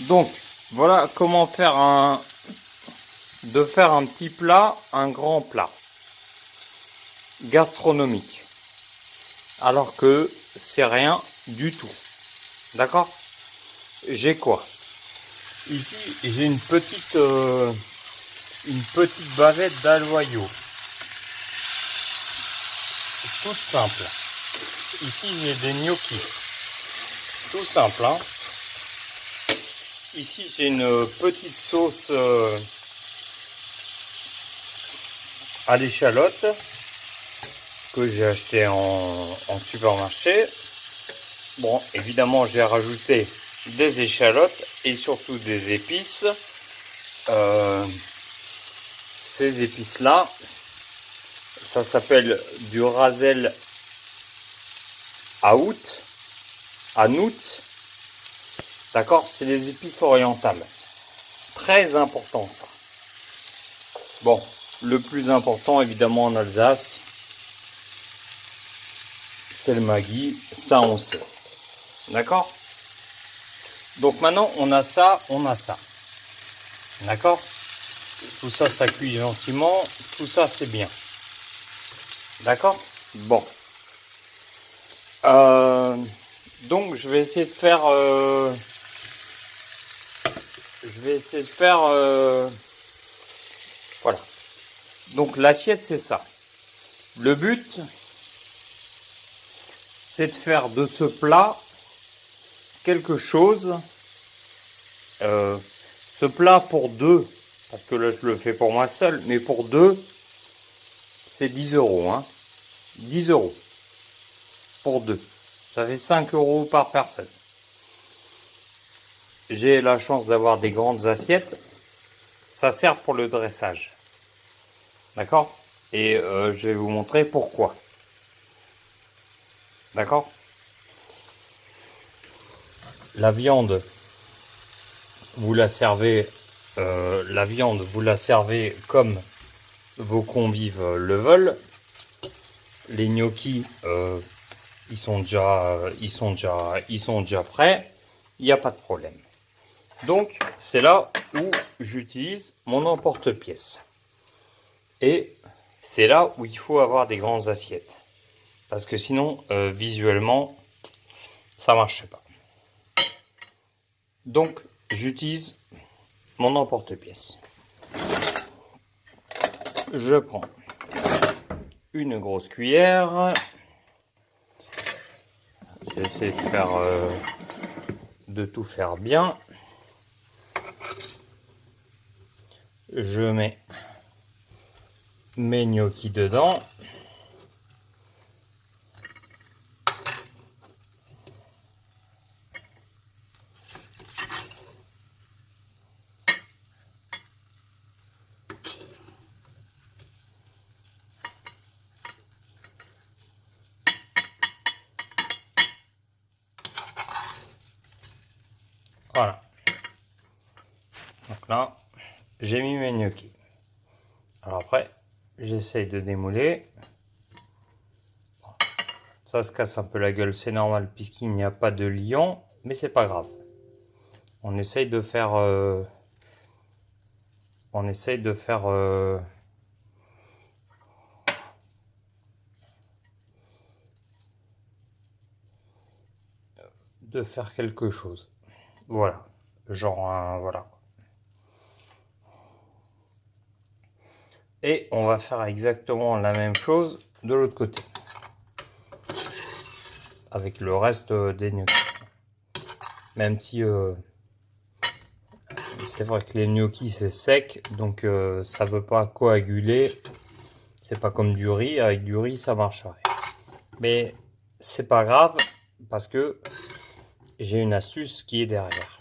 Donc, voilà comment faire un petit plat, un grand plat gastronomique. Alors que c'est rien du tout. D'accord? J'ai quoi? Ici, j'ai une petite bavette d'aloyaux. Toute simple. Ici, j'ai des gnocchis. Tout simple, hein? Ici, j'ai une petite sauce à l'échalote que j'ai acheté en supermarché. Bon, évidemment, j'ai rajouté des échalotes et surtout des épices. Ces épices-là, ça s'appelle du Rasel Hanout. D'accord? C'est des épices orientales. Très important, ça. Bon, le plus important, évidemment, en Alsace, c'est le Maggi. Ça, on sait. D'accord? Donc maintenant, on a ça. D'accord? Tout ça, ça cuit gentiment. Tout ça, c'est bien. D'accord? Bon. Donc, je vais essayer de faire... voilà. Donc, l'assiette, c'est ça. Le but, c'est de faire de ce plat quelque chose. Ce plat pour deux, parce que là, je le fais pour moi seul, mais pour deux, c'est 10 euros. Hein. 10 euros pour deux. Ça fait 5 euros par personne. J'ai la chance d'avoir des grandes assiettes. Ça sert pour le dressage. D'accord? Et je vais vous montrer pourquoi. D'accord? La viande, vous la servez comme vos convives le veulent. Les gnocchis, ils sont déjà prêts. Il n'y a pas de problème. Donc, c'est là où j'utilise mon emporte-pièce. Et c'est là où il faut avoir des grandes assiettes. Parce que sinon, visuellement, ça ne marche pas. Donc, j'utilise mon emporte-pièce. Je prends une grosse cuillère. J'essaie de tout faire bien. Je mets mes gnocchis dedans. Voilà. Donc là, j'ai mis mes gnocchis. Alors après, j'essaye de démouler. Ça se casse un peu la gueule, c'est normal puisqu'il n'y a pas de liant, mais c'est pas grave. On essaye de faire quelque chose. Voilà, genre voilà. Et on va faire exactement la même chose de l'autre côté. Avec le reste des gnocchis. Même si c'est vrai que les gnocchis c'est sec, donc ça ne veut pas coaguler. C'est pas comme du riz, avec du riz ça marcherait. Mais c'est pas grave parce que j'ai une astuce qui est derrière.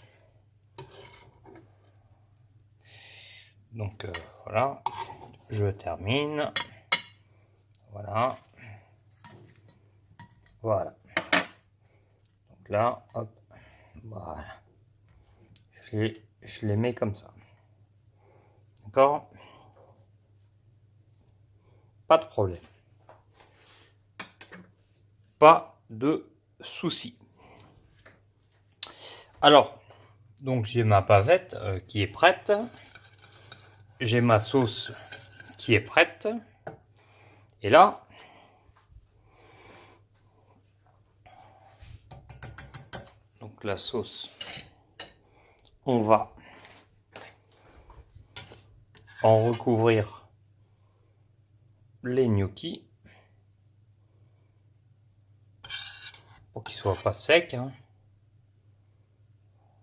Donc voilà, je termine. Voilà. Voilà. Donc là, hop, voilà. Je les mets comme ça. D'accord? Pas de problème. Pas de souci. Alors, Donc j'ai ma bavette qui est prête. J'ai ma sauce qui est prête. Et là, donc la sauce, on va en recouvrir les gnocchis pour qu'ils soient pas secs, hein.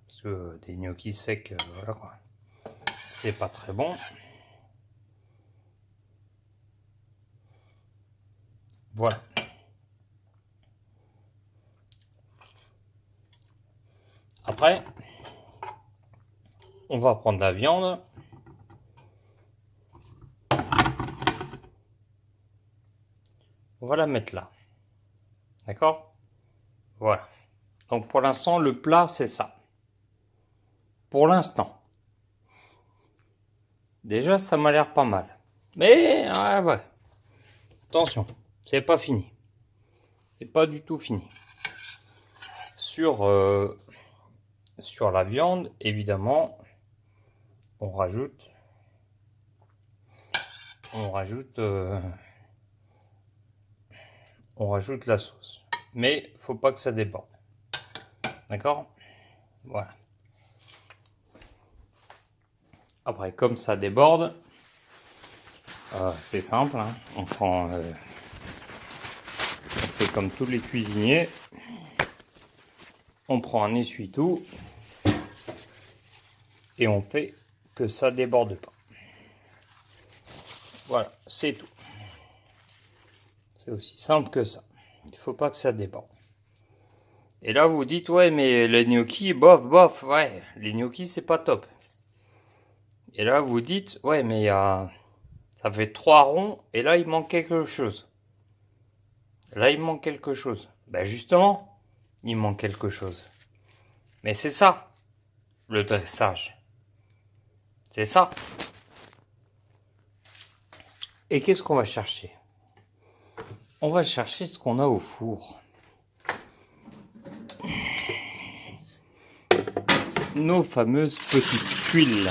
Parce que des gnocchis secs, voilà quoi, c'est pas très bon. Voilà. Après, on va prendre la viande. On va la mettre là. D'accord? Voilà. Donc pour l'instant, le plat, c'est ça. Pour l'instant. Déjà, ça m'a l'air pas mal. Mais, ouais. Attention, c'est pas fini. C'est pas du tout fini. Sur la viande, évidemment, on rajoute la sauce. Mais faut pas que ça déborde. D'accord? Voilà. Après, comme ça déborde, c'est simple, hein. On fait comme tous les cuisiniers. On prend un essuie-tout et on fait que ça déborde pas. Voilà, c'est tout. C'est aussi simple que ça. Il faut pas que ça déborde. Et là, vous dites, ouais, mais les gnocchis, bof, ouais, les gnocchis, c'est pas top. Et là, vous dites, ouais, mais ça fait 3 ronds, et là, il manque quelque chose. Là, il manque quelque chose. Ben justement, il manque quelque chose. Mais c'est ça, le dressage. C'est ça. Et qu'est-ce qu'on va chercher? On va chercher ce qu'on a au four. Nos fameuses petites tuiles.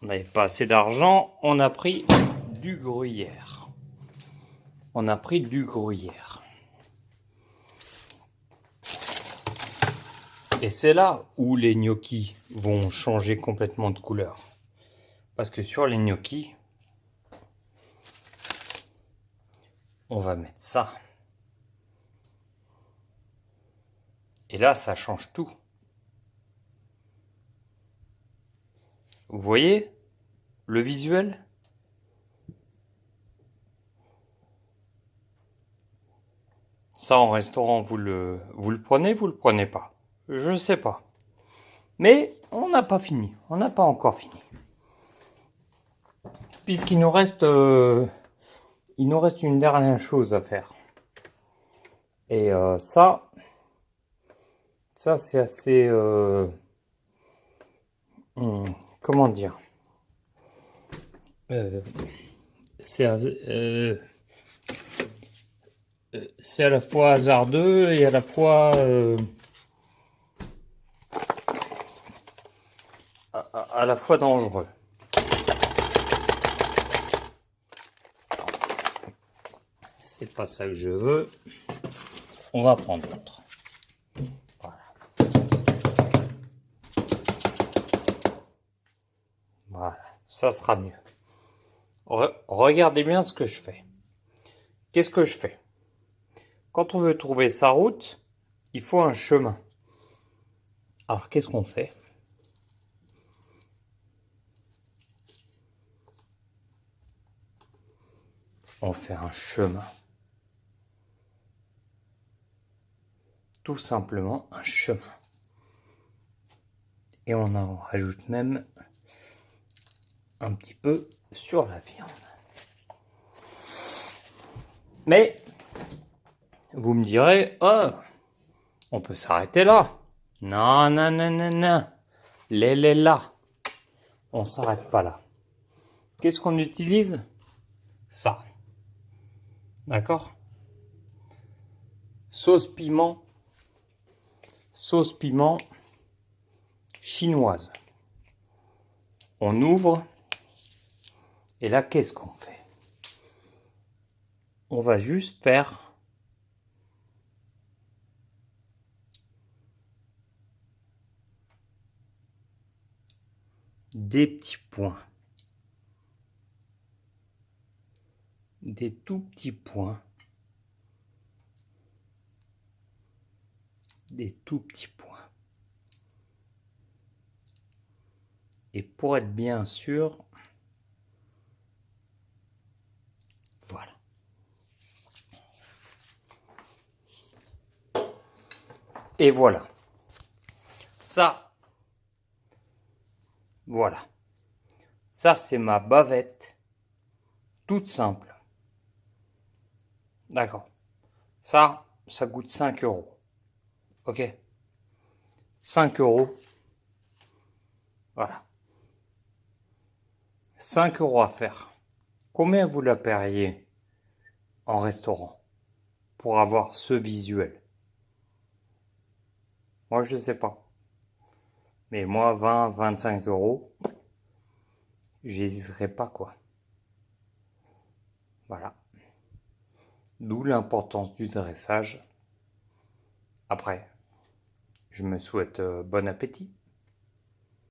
On n'avait pas assez d'argent, on a pris du gruyère. Et c'est là où les gnocchis vont changer complètement de couleur. Parce que sur les gnocchis, on va mettre ça. Et là, ça change tout. Vous voyez le visuel? Ça, en restaurant, vous le prenez, vous le prenez pas? Je sais pas. Mais on n'a pas fini. On n'a pas encore fini. Puisqu'il nous reste, une dernière chose à faire. Et ça c'est assez, comment dire, c'est à la fois hasardeux et à la fois à la fois dangereux. C'est pas ça que je veux. On va prendre l'autre. Voilà, ça sera mieux. Regardez bien ce que je fais. Qu'est-ce que je fais? Quand on veut trouver sa route, il faut un chemin. Alors, qu'est-ce qu'on fait? On fait un chemin. Tout simplement un chemin. Et on en rajoute même un petit peu sur la viande. Mais, vous me direz, oh, on peut s'arrêter là. Non. Là. On s'arrête pas là. Qu'est-ce qu'on utilise? Ça. D'accord? Sauce piment. sauce piment chinoise. On ouvre et là, qu'est-ce qu'on fait? On va juste faire des petits points. Des tout petits points. Des tout petits points. Et pour être bien sûr, voilà. Et voilà. Ça, voilà. Ça, c'est ma bavette. Toute simple. D'accord. Ça coûte 5 €. Ok? 5 €. Voilà. 5 € à faire. Combien vous la paieriez en restaurant pour avoir ce visuel? Moi, je ne sais pas. Mais moi, 20, 25 €, j'hésiterai pas, quoi. Voilà. D'où l'importance du dressage. Après, je me souhaite bon appétit.